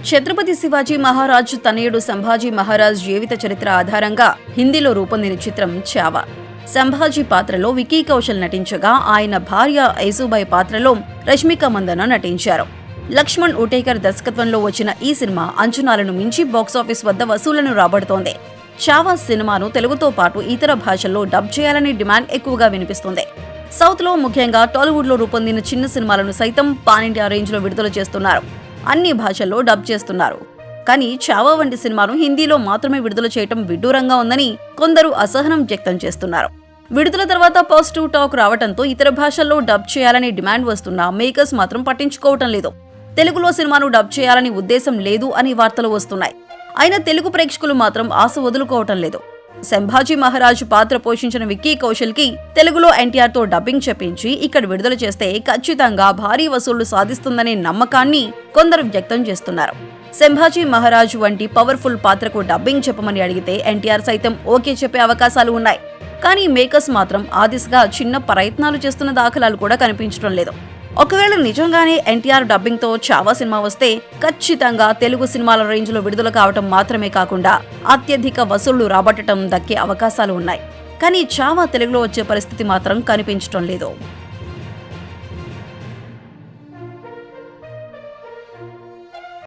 ఛత్రపతి శివాజీ మహారాజ్ తనయుడు సంభాజీ మహారాజ్ జీవిత చరిత్ర ఆధారంగా హిందీలో రూపొందిన చిత్రం చావా. సంభాజీ పాత్రలో వికీ కౌశల్ నటించగా ఆయన భార్య ఐజుబాయి పాత్రలో రష్మిక మందన నటించారు. లక్ష్మణ్ ఉటేకర్ దర్శకత్వంలో వచ్చిన ఈ సినిమా అంచనాలను మించి బాక్సాఫీస్ వద్ద వసూళ్లను రాబడుతోంది. చావా సినిమాను తెలుగుతో పాటు ఇతర భాషల్లో డబ్ చేయాలని డిమాండ్ ఎక్కువగా వినిపిస్తుంది. సౌత్లో ముఖ్యంగా టాలీవుడ్లో రూపొందిన చిన్న సినిమాలను సైతం పాన్ ఇండియా రేంజ్లో విడుదల చేస్తున్నారు. అన్ని భాషల్లో డబ్ చేస్తున్నారు. కానీ చావా వంటి సినిమాను హిందీలో మాత్రమే విడుదల చేయటం విడ్డూరంగా ఉందని కొందరు అసహనం వ్యక్తం చేస్తున్నారు. విడుదల తర్వాత పాజిటివ్ టాక్ రావడంతో ఇతర భాషల్లో డబ్ చేయాలని డిమాండ్ వస్తున్నా మేకర్స్ మాత్రం పట్టించుకోవటం లేదు. తెలుగులో సినిమాను డబ్ చేయాలని ఉద్దేశం లేదు అని వార్తలు వస్తున్నాయి. అయినా తెలుగు ప్రేక్షకులు మాత్రం ఆశ వదులుకోవటం లేదు. సంభాజీ మహారాజ్ పాత్ర పోషించిన విక్కీ కౌశల్ కి తెలుగులో ఎన్టీఆర్ తో డబ్బింగ్ చెప్పించి ఇక్కడ విడుదల చేస్తే ఖచ్చితంగా భారీ వసూళ్లు సాధిస్తుందనే నమ్మకాన్ని కొందరు వ్యక్తం చేస్తున్నారు. సంభాజీ మహారాజ్ వంటి పవర్ఫుల్ పాత్రకు డబ్బింగ్ చెప్పమని అడిగితే ఎన్టీఆర్ సైతం ఓకే చెప్పే అవకాశాలు ఉన్నాయి. కానీ మేకర్స్ మాత్రం ఆ దిశగా చిన్న ప్రయత్నాలు చేస్తున్న దాఖలాలు కూడా కనిపించడం లేదు. ఒకవేళ నిజంగానే ఎన్టీఆర్ డబ్బింగ్ తో చావా సినిమా వస్తే ఖచ్చితంగా తెలుగు సినిమాల రేంజ్ లో విడుదల కావటం మాత్రమే కాకుండా అత్యధిక వసూళ్లు రాబట్టడం దక్కే అవకాశాలు ఉన్నాయి. కానీ చావా తెలుగులో వచ్చే పరిస్థితి మాత్రం కనిపించడం లేదు.